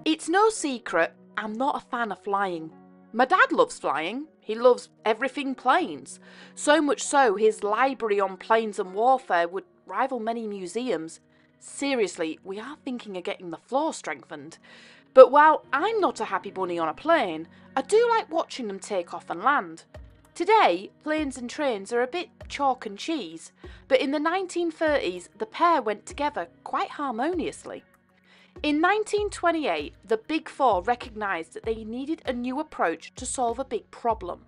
It's no secret, I'm not a fan of flying. My dad loves flying. He loves everything planes. So much so, his library on planes and warfare would rival many museums. Seriously, we are thinking of getting the floor strengthened. But while I'm not a happy bunny on a plane, I do like watching them take off and land. Today, planes and trains are a bit chalk and cheese, but in the 1930s, the pair went together quite harmoniously. In 1928, the Big Four recognised that they needed a new approach to solve a big problem.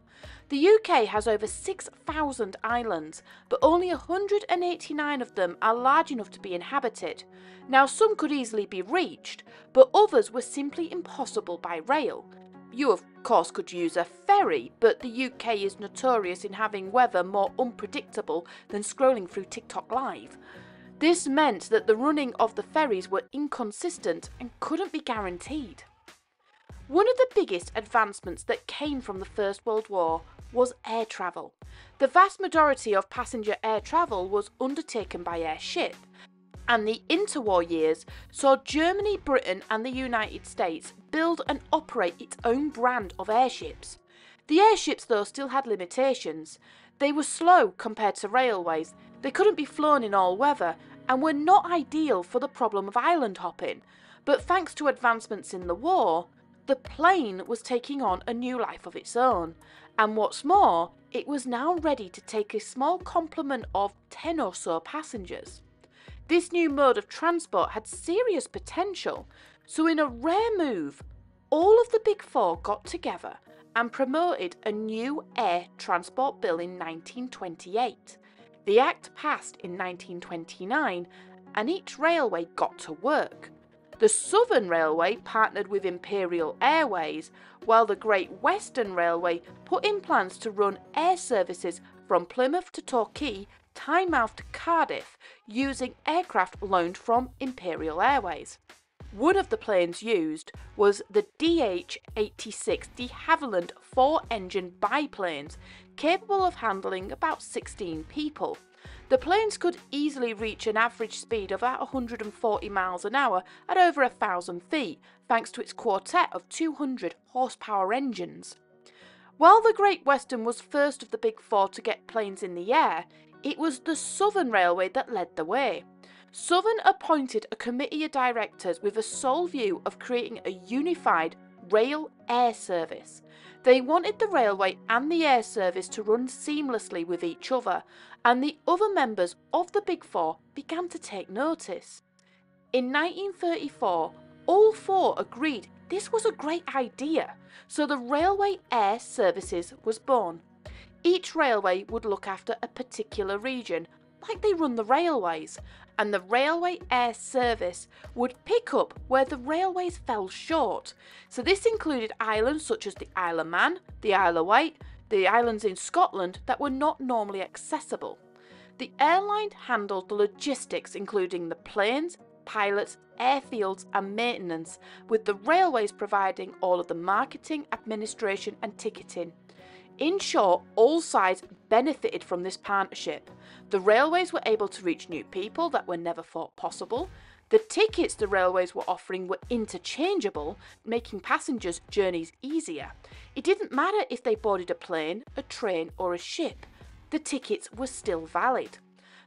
The UK has over 6,000 islands, but only 189 of them are large enough to be inhabited. Now, some could easily be reached, but others were simply impossible by rail. You, of course, could use a ferry, but the UK is notorious in having weather more unpredictable than scrolling through TikTok Live. This meant that the running of the ferries were inconsistent and couldn't be guaranteed. One of the biggest advancements that came from the First World War was air travel. The vast majority of passenger air travel was undertaken by airship, and the interwar years saw Germany, Britain and the United States build and operate its own brand of airships. The airships, though, still had limitations. They were slow compared to railways, they couldn't be flown in all weather, and were not ideal for the problem of island hopping. But thanks to advancements in the war, the plane was taking on a new life of its own, and what's more, it was now ready to take a small complement of 10 or so passengers. This new mode of transport had serious potential, so in a rare move, all of the Big Four got together and promoted a new air transport bill in 1928. The Act passed in 1929 and each railway got to work. The Southern Railway partnered with Imperial Airways, while the Great Western Railway put in plans to run air services from Plymouth to Torquay, Tynemouth to Cardiff, using aircraft loaned from Imperial Airways. One of the planes used was the DH-86 de Havilland 4-engine biplanes, capable of handling about 16 people. The planes could easily reach an average speed of about 140 miles an hour at over 1,000 feet, thanks to its quartet of 200 horsepower engines. While the Great Western was first of the Big Four to get planes in the air, it was the Southern Railway that led the way. Southern appointed a committee of directors with a sole view of creating a unified rail air service. They wanted the railway and the air service to run seamlessly with each other, and the other members of the Big Four began to take notice. In 1934, all four agreed this was a great idea, so the Railway Air Services was born. Each railway would look after a particular region, like they run the railways, and the Railway Air Service would pick up where the railways fell short. So this included islands such as the Isle of Man, the Isle of Wight, the islands in Scotland that were not normally accessible. The airline handled the logistics, including the planes, pilots, airfields and maintenance, with the railways providing all of the marketing, administration and ticketing. In short, all sides benefited from this partnership. The railways were able to reach new people that were never thought possible. The tickets the railways were offering were interchangeable, making passengers' journeys easier. It didn't matter if they boarded a plane, a train or a ship. The tickets were still valid.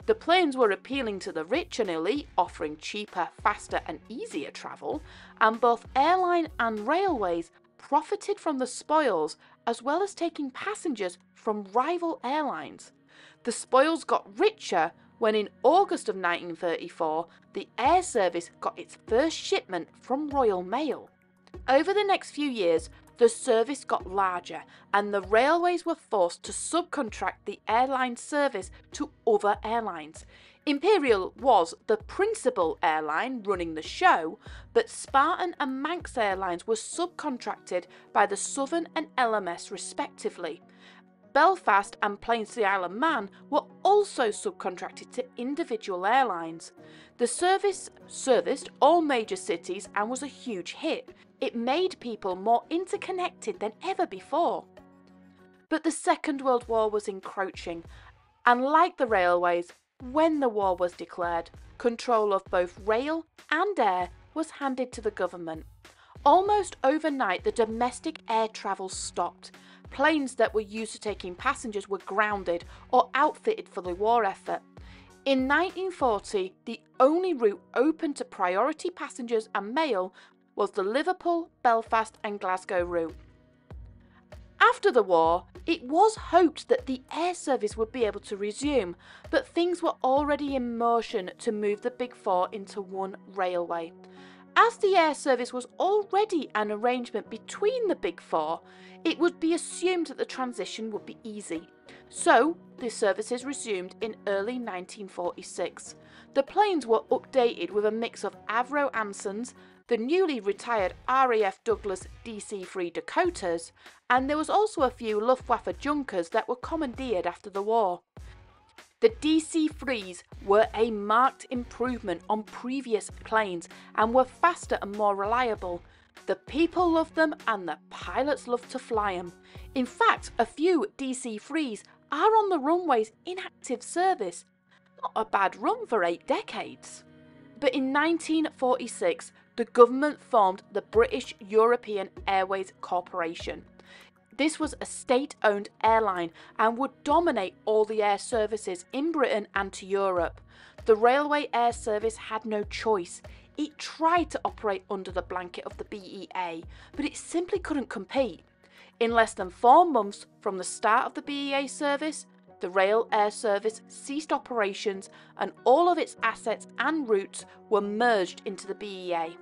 The planes were appealing to the rich and elite, offering cheaper, faster and easier travel, and both airline and railways profited from the spoils as well as taking passengers from rival airlines. The spoils got richer when in August of 1934 the air service got its first shipment from Royal Mail. Over the next few years the service got larger and the railways were forced to subcontract the airline service to other airlines. Imperial was the principal airline running the show, but Spartan and Manx Airlines were subcontracted by the Southern and LMS respectively. Belfast and Plains to the Isle of Man were also subcontracted to individual airlines. The service serviced all major cities and was a huge hit. It made people more interconnected than ever before. But the Second World War was encroaching, and like the railways, when the war was declared, control of both rail and air was handed to the government. Almost overnight, the domestic air travel stopped. Planes that were used to taking passengers were grounded or outfitted for the war effort. In 1940, the only route open to priority passengers and mail was the Liverpool, Belfast and Glasgow route. After the war, it was hoped that the air service would be able to resume, but things were already in motion to move the Big Four into one railway. As the air service was already an arrangement between the Big Four, it would be assumed that the transition would be easy. So, the services resumed in early 1946. The planes were updated with a mix of Avro Ansons, the newly retired RAF Douglas DC-3 Dakotas, and there was also a few Luftwaffe Junkers that were commandeered after the war. The DC-3s were a marked improvement on previous planes and were faster and more reliable. The people loved them and the pilots loved to fly them. In fact, a few DC-3s are on the runways in active service. Not a bad run for 8 decades. But in 1946, the government formed the British European Airways Corporation. This was a state-owned airline and would dominate all the air services in Britain and to Europe. The Railway Air Service had no choice. It tried to operate under the blanket of the BEA, but it simply couldn't compete. In less than 4 months from the start of the BEA service, the Rail Air Service ceased operations and all of its assets and routes were merged into the BEA.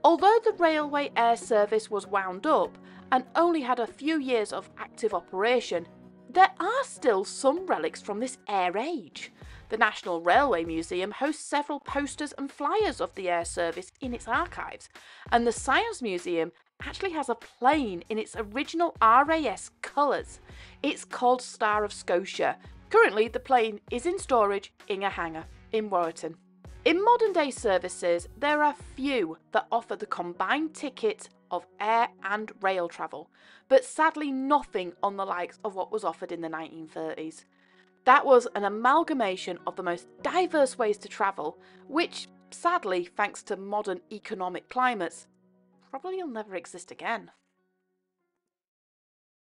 Although the Railway Air Service was wound up and only had a few years of active operation, there are still some relics from this air age. The National Railway Museum hosts several posters and flyers of the air service in its archives, and the Science Museum actually has a plane in its original RAS colours. It's called Star of Scotia. Currently, the plane is in storage in a hangar in Warrington. In modern day services, there are few that offer the combined ticket of air and rail travel, but sadly nothing on the likes of what was offered in the 1930s. That was an amalgamation of the most diverse ways to travel, which, sadly, thanks to modern economic climates, probably will never exist again.